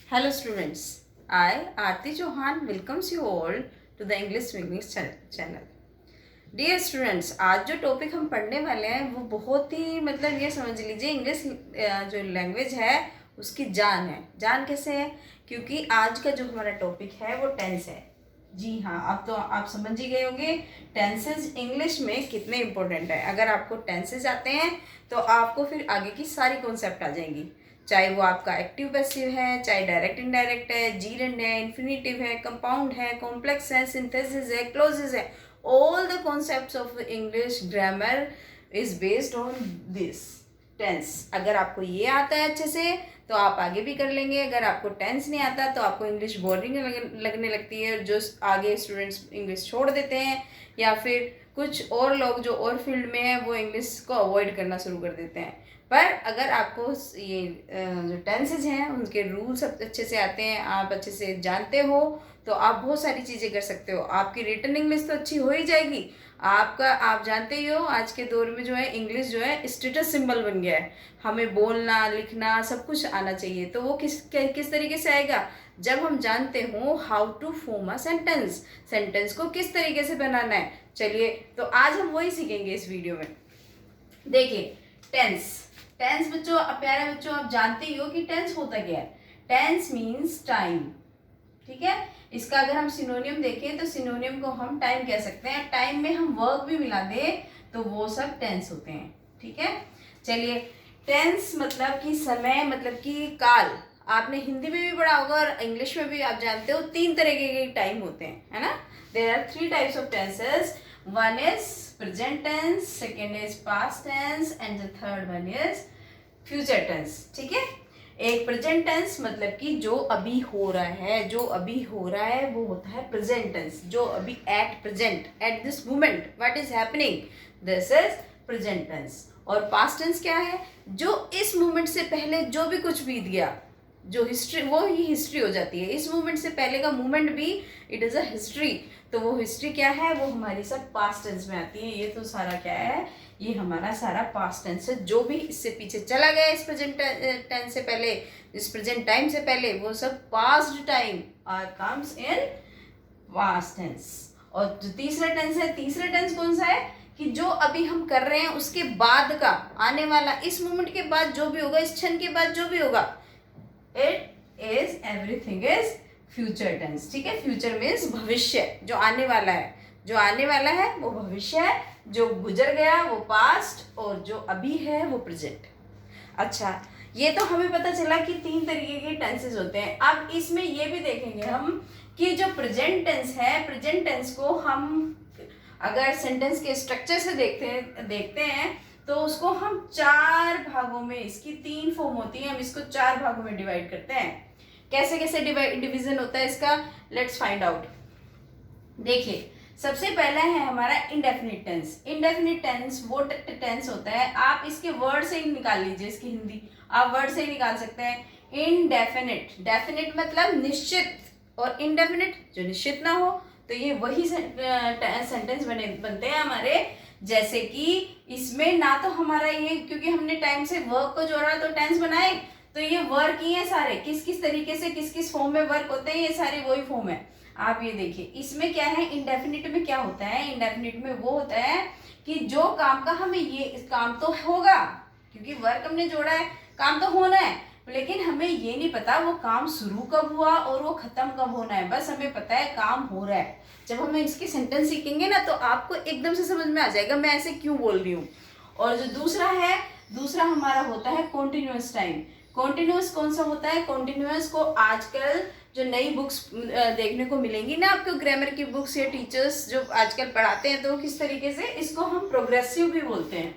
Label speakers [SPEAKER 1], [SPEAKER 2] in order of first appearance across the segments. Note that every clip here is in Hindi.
[SPEAKER 1] Hello students, I Aarti Chauhan welcomes you all to the English English channel. Dear students, आज जो टॉपिक हम पढ़ने वाले हैं वो बहुत ही मतलब ये समझ लीजिए इंग्लिश जो लैंग्वेज है उसकी जान है। जान कैसे है? क्योंकि आज का जो हमारा टॉपिक है वो टेंस है। जी हाँ, अब तो आप समझ ही गए होंगे टेंसेज इंग्लिश में कितने इंपॉर्टेंट है। अगर आपको टेंसेज आते हैं तो आपको फिर आगे की सारी कॉन्सेप्ट आ जाएंगी, चाहे वो आपका एक्टिव पैसिव है, चाहे डायरेक्ट इनडायरेक्ट है, जीरेंड है, इन्फिनेटिव है, कंपाउंड है, कॉम्प्लेक्स है, सिंथेसिस है, क्लोजेस है। All the concepts of English grammar is based on this tense. अगर आपको ये आता है अच्छे से तो आप आगे भी कर लेंगे। अगर आपको टेंस नहीं आता तो आपको इंग्लिश बोरिंग लगने लगती है, जो आगे स्टूडेंट्स इंग्लिश छोड़ देते हैं, या फिर कुछ और लोग जो और फील्ड में हैं वो इंग्लिश को अवॉइड करना शुरू कर देते हैं। पर अगर आपको ये जो टेंसेज हैं उनके रूल्स अच्छे से आते हैं, आप अच्छे से जानते हो, तो आप बहुत सारी चीज़ें कर सकते हो। आपकी रिटन इंग्लिश तो अच्छी हो ही जाएगी। आपका आप जानते ही हो आज के दौर में जो है इंग्लिश जो है स्टेटस सिंबल बन गया है। हमें बोलना लिखना सब कुछ आना चाहिए। तो वो किस तरीके से आएगा? जब हम जानते हो how to form a sentence, sentence को किस तरीके से बनाना है। चलिए, तो आज हम वही सीखेंगे इस वीडियो में। देखिए, टेंस टेंस बच्चों, प्यारे बच्चों, आप जानते ही हो कि टेंस होता क्या है। टेंस मीन्स टाइम, ठीक है। इसका अगर हम सिनोनियम देखें तो सिनोनियम को हम टाइम कह सकते हैं। टाइम में हम वर्क भी मिला दे तो वो सब टेंस होते हैं, ठीक है। चलिए, टेंस मतलब कि समय, मतलब कि काल। आपने हिंदी में भी पढ़ा होगा और इंग्लिश में भी आप जानते हो 3 तरीके के टाइम होते हैं, है ना। There are 3 types of tenses. One is present tense, second is past tense and the third one is future tense, ठीक है। एक प्रेजेंट टेंस मतलब कि जो अभी हो रहा है, जो अभी हो रहा है वो होता है प्रेजेंट टेंस। जो अभी at present, at this moment what is happening, this is present tense. और पास्ट टेंस क्या है? जो इस मोमेंट से पहले जो भी कुछ बीत गया, जो हिस्ट्री, वो ही हिस्ट्री हो जाती है। इस मूवमेंट से पहले का मूवमेंट भी इट इज़ अ हिस्ट्री। तो वो हिस्ट्री क्या है? वो हमारी सब पास्ट टेंस में आती है। ये तो सारा क्या है? ये हमारा सारा पास्ट टेंस है। जो भी इससे पीछे चला गया इस प्रेजेंट टेंस से पहले, इस प्रेजेंट टाइम से पहले, वो सब past time comes in past tense. और जो तीसरा टेंस है, तीसरा टेंस कौन सा है? कि जो अभी हम कर रहे हैं उसके बाद का, आने वाला, इस मोमेंट के बाद जो भी होगा, इस क्षण के बाद जो भी होगा, it is everything is future tense, ठीक है। फ्यूचर मीन्स भविष्य, जो आने वाला है। जो आने वाला है वो भविष्य है, जो गुजर गया वो पास्ट, और जो अभी है वो प्रेजेंट। अच्छा, ये तो हमें पता चला कि 3 तरीके के टेंसेस होते हैं। अब इसमें ये भी देखेंगे हम कि जो प्रेजेंट टेंस है, प्रेजेंट टेंस को हम अगर सेंटेंस के स्ट्रक्चर से देखते हैं तो उसको हम 4 भागों में, इसकी 3 फॉर्म होती है, हम इसको 4 भागों में डिवाइड करते हैं। कैसे कैसे डिवीजन होता है इसका, लेट्स फाइंड आउट। देखिए, सबसे पहला है हमारा इंडेफिनिट टेंस। इंडेफिनिट टेंस वो टेंस होता है, आप इसके वर्ड से ही निकाल लीजिए, इसकी हिंदी आप वर्ड से ही निकाल सकते हैं। इनडेफिनिट, डेफिनिट मतलब निश्चित, और इनडेफिनिट जो निश्चित ना हो। तो ये वही सेंटेंस बनते हैं हमारे। जैसे कि इसमें ना तो हमारा ये, क्योंकि हमने टाइम से वर्क को जोड़ा तो टेंस बनाए, तो ये वर्क ही है सारे, किस किस तरीके से किस किस फॉर्म में वर्क होते हैं, ये सारे वही फॉर्म है। आप ये देखिए, इसमें क्या है, इंडेफिनिट में क्या होता है? इंडेफिनिट में वो होता है कि जो काम का हमें, ये काम तो होगा क्योंकि वर्क हमने जोड़ा है, काम तो होना है, लेकिन हमें ये नहीं पता वो काम शुरू कब हुआ और वो खत्म कब होना है। बस हमें पता है काम हो रहा है। जब हम इसकी सेंटेंस सीखेंगे ना तो आपको एकदम से समझ में आ जाएगा मैं ऐसे क्यों बोल रही हूँ। और जो दूसरा है, दूसरा हमारा होता है कॉन्टिन्यूअस टाइम। कॉन्टिन्यूअस कौन सा होता है? कॉन्टिन्यूअस को आजकल जो नई बुक्स देखने को मिलेंगी ना आपको, ग्रामर की बुक्स या टीचर्स जो आजकल पढ़ाते हैं, तो किस तरीके से, इसको हम प्रोग्रेसिव भी बोलते हैं।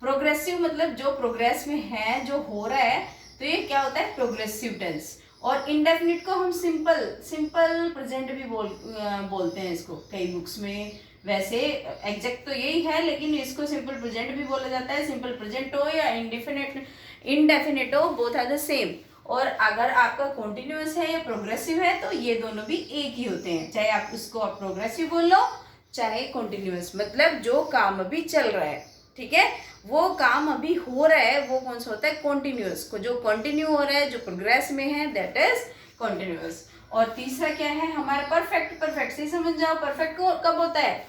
[SPEAKER 1] प्रोग्रेसिव मतलब जो प्रोग्रेस में है, जो हो रहा है, तो ये क्या होता है? Progressive tense. और इंडेफिनिट को हम सिंपल प्रेजेंट भी बोलते हैं इसको कई बुक्स में। वैसे एग्जैक्ट तो यही है, लेकिन इसको सिंपल प्रेजेंट भी बोला जाता है। सिंपल प्रेजेंट हो या इंडेफिनिट हो, बोथ आर द सेम। और अगर आपका कॉन्टिन्यूअस है या प्रोग्रेसिव है तो ये दोनों भी एक ही होते हैं, चाहे आप इसको आप प्रोग्रेसिव बोल लो चाहे कॉन्टिन्यूअस, मतलब जो काम अभी चल रहा है, ठीक है, वो काम अभी हो रहा है वो कौन सा होता है, कॉन्टिन्यूअस। को जो कंटिन्यू हो रहा है, जो प्रोग्रेस में है, दैट इज कॉन्टिन्यूअस। और तीसरा क्या है हमारा परफेक्ट। परफेक्ट से समझ जाओ, परफेक्ट कब होता है,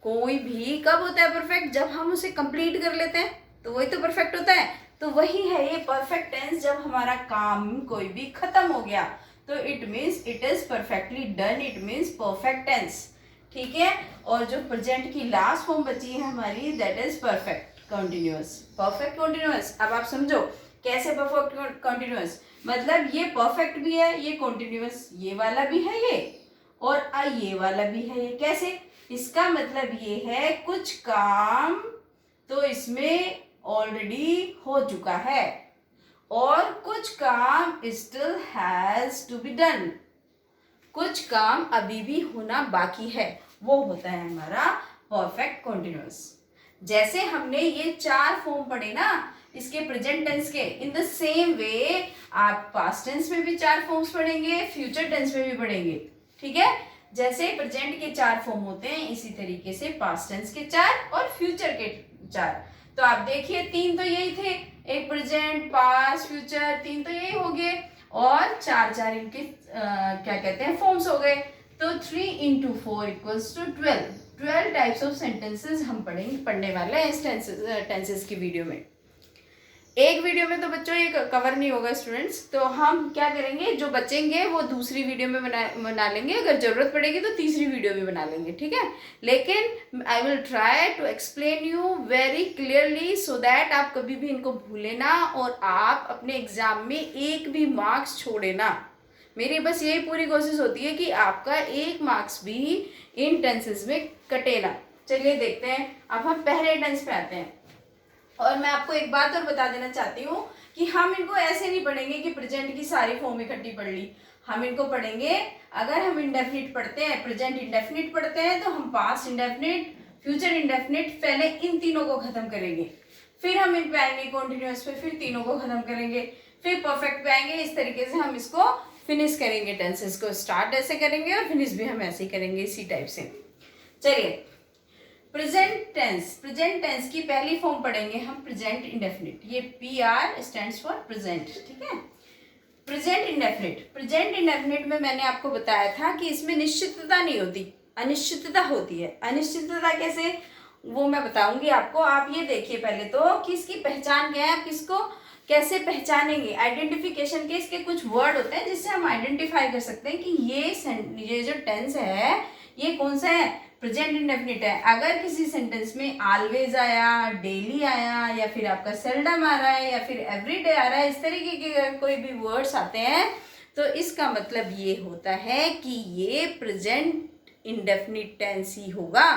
[SPEAKER 1] कोई भी कब होता है परफेक्ट, जब हम उसे कंप्लीट कर लेते हैं, तो वही तो परफेक्ट होता है। तो वही है ये परफेक्ट टेंस, जब हमारा काम कोई भी खत्म हो गया तो it means it is perfectly done, it means perfect tense. ठीक है। और जो प्रेजेंट की लास्ट फॉर्म बची है हमारी, that is perfect continuous. Perfect continuous, अब आप समझो कैसे परफेक्ट कंटिन्यूअस, मतलब ये परफेक्ट भी है, ये कंटिन्यूअस, ये वाला भी है ये, और ये वाला भी है ये। कैसे, इसका मतलब ये है कुछ काम तो इसमें ऑलरेडी हो चुका है और कुछ काम still has to be done, कुछ काम अभी भी होना बाकी है, वो होता है हमारा परफेक्ट कंटिन्यूअस। जैसे हमने ये 4 फॉर्म पढ़े ना इसके प्रेजेंट टेंस के, इन द सेम वे आप पास्ट टेंस में भी 4 फॉर्म्स पढ़ेंगे, फ्यूचर टेंस में भी पढ़ेंगे। ठीक है। जैसे प्रेजेंट के 4 फॉर्म होते हैं, इसी तरीके से पास्ट टेंस के 4 और फ्यूचर के 4। तो आप देखिए 3 तो यही थे, एक प्रेजेंट, पास्ट, फ्यूचर, 3 तो यही हो गए, और 4 इनके क्या कहते हैं फॉर्म्स हो गए। तो 3 into 4 equals to 12 types of sentences हम पढ़ने वाले हैं इस टेंसेस की वीडियो में। एक वीडियो में तो बच्चों ये कवर नहीं होगा स्टूडेंट्स, तो हम क्या करेंगे, जो बचेंगे वो दूसरी वीडियो में बना लेंगे, अगर जरूरत पड़ेगी तो तीसरी वीडियो भी बना लेंगे। ठीक है। लेकिन I will try to explain you very clearly so that आप कभी भी इनको भूले ना और आप अपने एग्जाम में एक भी मार्क्स छोड़े ना। मेरी बस यही पूरी कोशिश होती है कि आपका 1 मार्क्स भी इन टेंसेस में कटे ना। चलिए देखते हैं, अब हम पहले टेंस पे आते हैं। और मैं आपको एक बात और बता देना चाहती हूँ कि हम इनको ऐसे नहीं पढ़ेंगे कि प्रेजेंट की सारी फॉर्म इकट्ठी पढ़ ली। हम इनको पढ़ेंगे, अगर हम इंडेफिनिट पढ़ते हैं, प्रेजेंट इंडेफिनिट पढ़ते हैं, तो हम पास्ट इंडेफिनिट, फ्यूचर इंडेफिनिट, पहले इन तीनों को खत्म करेंगे, फिर हम इन पे आएंगे कॉन्टिन्यूअस पे, फिर तीनों को खत्म करेंगे, फिर परफेक्ट पे आएंगे। इस तरीके से हम इसको फिनिश करेंगे। टेंसेस को स्टार्ट ऐसे करेंगे और फिनिश भी हम ऐसे ही करेंगे, इसी टाइप से। चलिए, प्रेजेंट टेंस की पहली फॉर्म पढ़ेंगे हम, प्रेजेंट इंडेफिनिट। ये PR स्टैंड्स फॉर प्रेजेंट। ठीक है। प्रेजेंट इंडेफिनिट में मैंने आपको बताया था कि इसमें निश्चितता नहीं होती, अनिश्चितता होती है। अनिश्चितता कैसे, वो मैं बताऊंगी आपको। आप ये देखिए पहले तो कि इसकी पहचान क्या है, आप किसको कैसे पहचानेंगे। आइडेंटिफिकेशन के इसके कुछ वर्ड होते हैं जिससे हम आइडेंटिफाई कर सकते हैं कि ये जो टेंस है ये कौन सा है, प्रेजेंट इंडेफिनिट है। अगर किसी सेंटेंस में ऑलवेज आया, डेली आया, या फिर आपका सेल्डम आ रहा है, या फिर एवरीडे आ रहा है, इस तरीके के कोई भी वर्ड्स आते हैं, तो इसका मतलब ये होता है कि ये प्रेजेंट इंडेफिनिट टेंस ही होगा,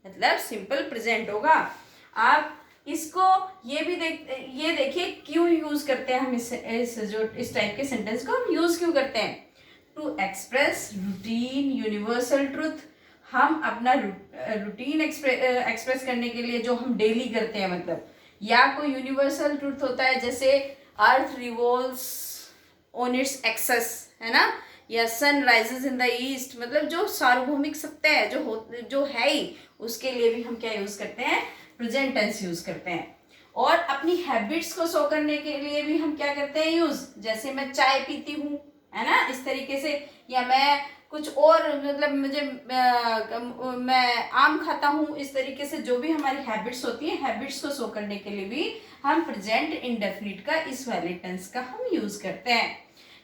[SPEAKER 1] मतलब सिंपल प्रेजेंट होगा। आप इसको ये भी ये देखिए क्यों यूज करते हैं हम इस टाइप के सेंटेंस को हम यूज क्यों करते हैं, to express routine universal truth. हम अपना रूटीन एक्सप्रेस करने के लिए जो हम डेली करते हैं, मतलब, या कोई यूनिवर्सल ट्रूथ होता है, जैसे earth revolves on its axis, है ना, या sun rises in the east, मतलब जो सार्वभौमिक सत्य है, जो है ही, उसके लिए भी हम क्या यूज करते हैं, प्रेजेंट टेंस यूज करते हैं। और अपनी हैबिट्स को शो करने के लिए भी हम क्या करते हैं यूज, जैसे मैं चाय पीती हूँ, है ना, इस तरीके से, या मैं कुछ और, मतलब मैं आम खाता हूँ, इस तरीके से जो भी हमारी हैबिट्स होती हैं, हैबिट्स को शो करने के लिए भी हम प्रेजेंट इंडेफिनिट का, इस वाले टेंस का हम यूज करते हैं।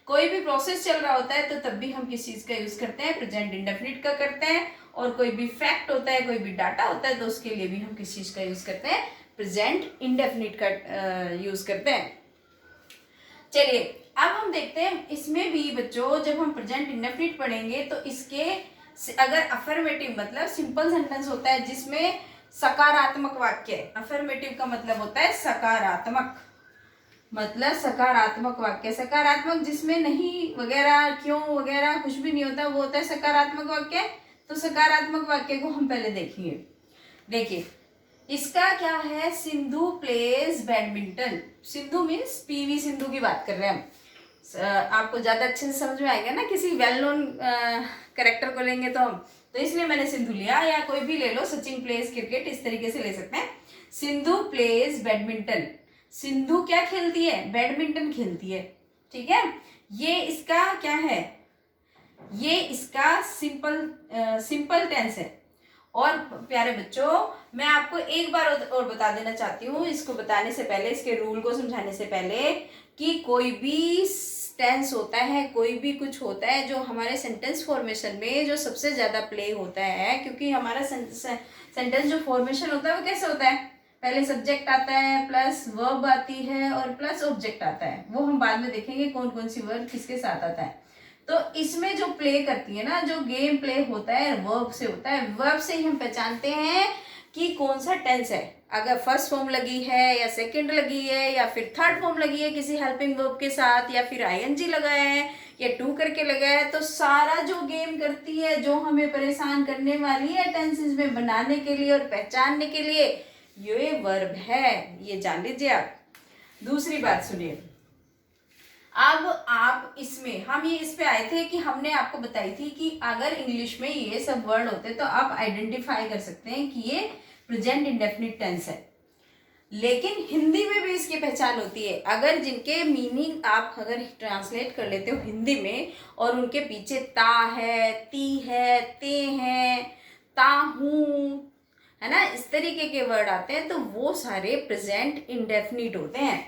[SPEAKER 1] कोई भी प्रोसेस चल रहा होता है तो तब भी हम किस चीज का यूज करते हैं, प्रेजेंट इंडेफिनिट का करते हैं। और कोई भी फैक्ट होता है, कोई भी डाटा होता है, तो उसके लिए भी हम किस चीज का यूज करते हैं, प्रेजेंट इंडेफिनिट का यूज करते हैं। चलिए, अब हम देखते हैं इसमें भी बच्चों, जब हम प्रेजेंट इंडेफिनिट पढ़ेंगे तो इसके अगर अफर्मेटिव, मतलब सिंपल सेंटेंस होता है जिसमें सकारात्मक वाक्य, अफर्मेटिव का मतलब होता है सकारात्मक, मतलब सकारात्मक वाक्य, सकारात्मक जिसमें नहीं वगैरह, क्यों वगैरह कुछ भी नहीं होता, वो होता है सकारात्मक वाक्य। तो सकारात्मक वाक्य को हम पहले देखेंगे। देखिए, इसका क्या है, Sindhu plays badminton. Sindhu means PV Sindhu की बात कर रहे हैं हम। आपको ज्यादा अच्छे से समझ में आएगा ना, किसी वेल नोन कैरेक्टर को लेंगे तो हम, तो तो इसलिए मैंने सिंधु लिया, या कोई भी ले लो, सचिन प्लेज क्रिकेट, इस तरीके से ले सकते हैं। सिंधु प्लेज बैडमिंटन, सिंधु क्या खेलती है, बैडमिंटन खेलती है, ठीक है। ये इसका क्या है, ये इसका सिंपल टेंस है। और प्यारे बच्चों, मैं आपको एक बार और बता देना चाहती हूँ, इसको बताने से पहले, इसके रूल को समझाने से पहले, कि कोई भी टेंस होता है, कोई भी कुछ होता है जो हमारे सेंटेंस फॉर्मेशन में जो सबसे ज़्यादा प्ले होता है, क्योंकि हमारा सेंटेंस जो फॉर्मेशन होता है वो कैसे होता है, पहले सब्जेक्ट आता है, प्लस वर्ब आती है, और प्लस ऑब्जेक्ट आता है। वो हम बाद में देखेंगे कौन कौन सी वर्ब किसके साथ आता है। तो इसमें जो प्ले करती है ना, जो गेम प्ले होता है, वर्ब से होता है। वर्ब से ही हम पहचानते हैं कि कौन सा टेंस है। अगर फर्स्ट फॉर्म लगी है, या सेकंड लगी है, या फिर थर्ड फॉर्म लगी है किसी हेल्पिंग वर्ब के साथ, या फिर आईएनजी लगाया है, या टू करके लगाया है, तो सारा जो गेम करती है, जो हमें परेशान करने वाली है टेंसेस में बनाने के लिए और पहचानने के लिए, ये वर्ब है, ये जान लीजिए आप। दूसरी बात सुनिए, अब आप इसमें, हम ये इस पे आए थे कि हमने आपको बताई थी कि अगर इंग्लिश में ये सब वर्ड होते तो आप आइडेंटिफाई कर सकते हैं कि ये प्रेजेंट इंडेफिनिट टेंस है। लेकिन हिंदी में भी इसकी पहचान होती है। अगर जिनके मीनिंग आप अगर ट्रांसलेट कर लेते हो हिंदी में, और उनके पीछे ता है, ती है, ते हैं, ता हूँ, है ना, इस तरीके के वर्ड आते हैं, तो वो सारे प्रेजेंट इंडेफिनिट होते हैं।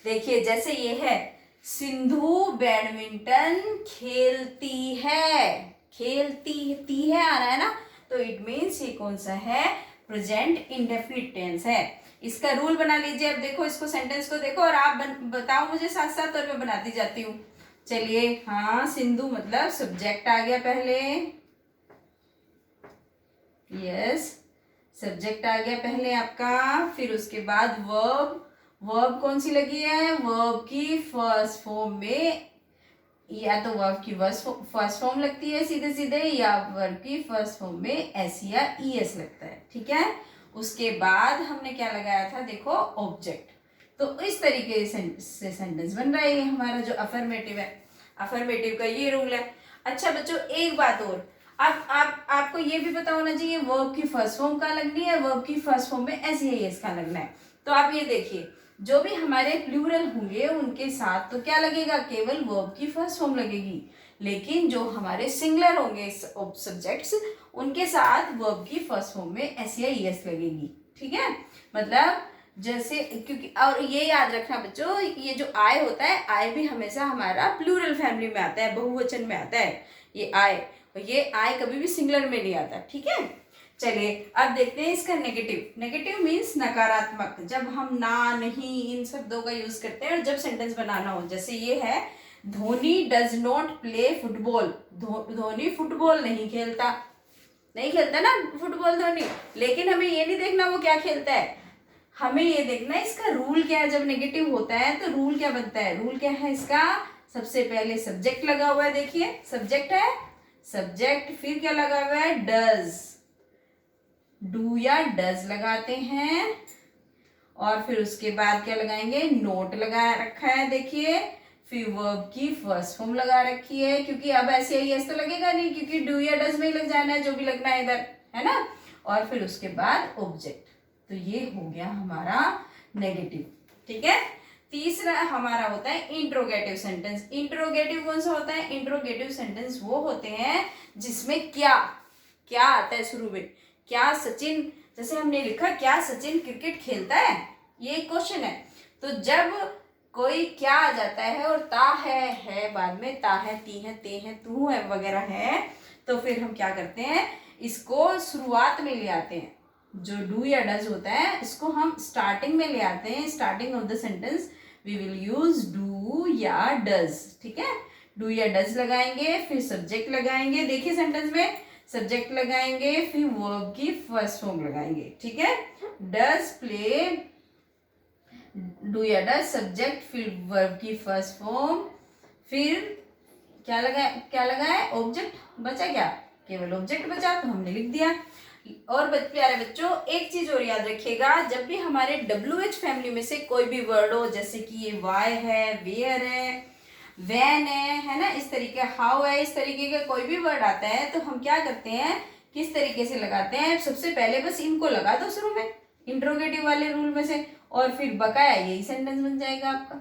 [SPEAKER 1] देखिए, जैसे ये है, सिंधु बैडमिंटन खेलती है, खेलती है आ रहा है ना, तो इट मीन्स ये कौन सा है, प्रेजेंट इंडेफिनिट टेंस है। इसका रूल बना लीजिए। अब देखो, इसको सेंटेंस को देखो और आप बताओ मुझे साथ साथ, और मैं बनाती जाती हूँ। चलिए, हाँ, सिंधु मतलब सब्जेक्ट आ गया पहले, यस, सब्जेक्ट आ गया पहले आपका, फिर उसके बाद वर्ब, वर्ब कौन सी लगी है, वर्ब की फर्स्ट फॉर्म में, या तो वर्ब की फर्स्ट फॉर्म लगती है सीधे सीधे, या वर्ब की फर्स्ट फॉर्म में एस या ईएस लगता है, ठीक है। उसके बाद हमने क्या लगाया था, देखो, ऑब्जेक्ट। तो इस तरीके से सेंटेंस बन रहा है ये हमारा जो अफर्मेटिव है। अफर्मेटिव का ये रूल है। अच्छा बच्चों, एक बात और, आपको ये भी पता होना चाहिए वर्ब की फर्स्ट फॉर्म का लगनी है, वर्ब की फर्स्ट फॉर्म में एस या ईएस का लगना है। तो आप ये देखिए, जो भी हमारे प्लूरल होंगे उनके साथ तो क्या लगेगा, केवल वर्ब की फर्स्ट फॉर्म लगेगी। लेकिन जो हमारे सिंगुलर होंगे सब्जेक्ट्स, उनके साथ वर्ब की फर्स्ट फॉर्म में एस या ईएस लगेगी, ठीक है। मतलब जैसे, क्योंकि, और ये याद रखना बच्चों, ये जो आय होता है, आय भी हमेशा हमारा प्लूरल फैमिली में आता है, बहुवचन में आता है ये आय, और ये आय कभी भी सिंगुलर में नहीं आता, ठीक है। चलिए, अब देखते हैं इसका नेगेटिव। नेगेटिव मीन्स नकारात्मक, जब हम ना, नहीं, इन शब्दों का यूज करते हैं और जब सेंटेंस बनाना हो। जैसे ये है, Dhoni does not play football, Dhoni football नहीं खेलता, नहीं खेलता ना फुटबॉल धोनी। लेकिन हमें ये नहीं देखना वो क्या खेलता है, हमें ये देखना है इसका रूल क्या है। जब नेगेटिव होता है तो रूल क्या बनता है, रूल क्या है इसका, सबसे पहले सब्जेक्ट लगा हुआ है, देखिए सब्जेक्ट है, सब्जेक्ट, फिर क्या लगा हुआ है, डज, डू या डज लगाते हैं, और फिर उसके बाद क्या लगाएंगे, नोट लगा रखा है, देखिए, फिर वर्ब की फर्स्ट फॉर्म लगा रखी है, क्योंकि अब ऐसे ही ऐसे तो लगेगा नहीं, क्योंकि डू या डज में ही लग जाना है, जो भी लगना है इधर, है ना। और फिर उसके बाद ऑब्जेक्ट। तो ये हो गया हमारा नेगेटिव, ठीक है। तीसरा हमारा होता है इंट्रोगेटिव सेंटेंस। इंट्रोगेटिव कौन सा होता है, इंट्रोगेटिव सेंटेंस वो होते हैं जिसमें क्या, क्या आता है शुरू में, क्या सचिन, जैसे हमने लिखा, क्या सचिन क्रिकेट खेलता है, ये क्वेश्चन है। तो जब कोई क्या आ जाता है और ता है बाद में, ता है, ती है, ते है, तू है वगैरह है, तो फिर हम क्या करते हैं, इसको शुरुआत में ले आते हैं। जो डू या डज होता है इसको हम स्टार्टिंग में ले आते हैं, starting of the sentence we will use do या डज, ठीक है। डू या डज लगाएंगे, फिर सब्जेक्ट लगाएंगे, देखिए सेंटेंस में सब्जेक्ट लगाएंगे, फिर वर्ब की फर्स्ट फॉर्म लगाएंगे, ठीक है। डज प्ले, डू या डज, सब्जेक्ट, फिर वर्ब की फर्स्ट फॉर्म, फिर क्या लगा है, ऑब्जेक्ट बचा, क्या केवल ऑब्जेक्ट बचा, तो हमने लिख दिया। और प्यारे बच्चों, एक चीज और याद रखिएगा, जब भी हमारे WH फैमिली में से कोई भी वर्ड हो, जैसे कि ये वाई है, वेयर है, वैन है ना, इस तरीके, हाउ है, इस तरीके का कोई भी वर्ड आता है, तो हम क्या करते हैं किस तरीके से लगाते हैं, सबसे पहले बस इनको लगा दो शुरू में इंट्रोगेटिव वाले रूल में से, और फिर बकाया यही सेंटेंस बन जाएगा आपका।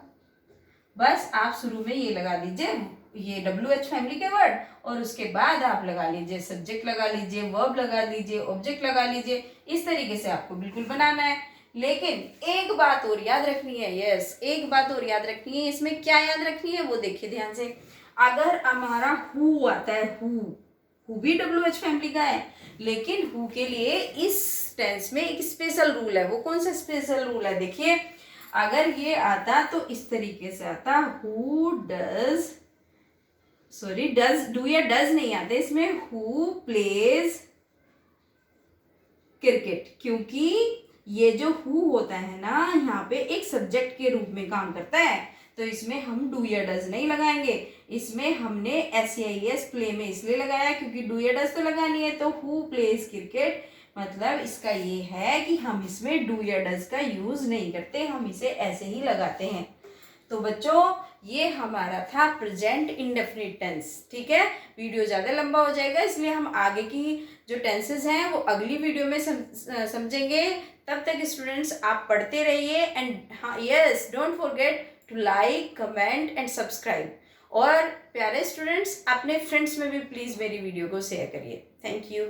[SPEAKER 1] बस आप शुरू में ये लगा दीजिए, ये WH फैमिली के वर्ड, और उसके बाद आप लगा लीजिए सब्जेक्ट लगा लीजिए, वर्ब लगा लीजिए, ऑब्जेक्ट लगा लीजिए। इस तरीके से आपको बिल्कुल बनाना है। लेकिन एक बात और याद रखनी है, यस एक बात और याद रखनी है। इसमें क्या याद रखनी है वो देखिए ध्यान से। अगर हमारा हु आता है, हु भी WH फैमिली का है, लेकिन हु के लिए इस टेंस में एक स्पेशल रूल है। वो कौन सा स्पेशल रूल है, देखिए अगर ये आता तो इस तरीके से आता, who does, sorry does, do या डज नहीं आते इसमें, हु प्लेज क्रिकेट, क्योंकि ये जो हु होता है ना यहाँ पे एक सब्जेक्ट के रूप में काम करता है, तो इसमें हम डू या डज नहीं लगाएंगे। इसमें हमने SAES प्ले में इसलिए लगाया क्योंकि डू या डज तो लगानी है। तो हु प्लेज क्रिकेट मतलब इसका ये है कि हम इसमें डू या डज का यूज नहीं करते, हम इसे ऐसे ही लगाते हैं। तो बच्चों ये हमारा था प्रेजेंट इंडेफिनिट टेंस, ठीक है। वीडियो ज़्यादा लंबा हो जाएगा, इसलिए हम आगे की जो टेंसेस हैं वो अगली वीडियो में समझेंगे। तब तक स्टूडेंट्स आप पढ़ते रहिए, एंड हाँ yes don't forget to like, comment and subscribe. और प्यारे स्टूडेंट्स अपने फ्रेंड्स में भी प्लीज़ मेरी वीडियो को शेयर करिए। Thank you.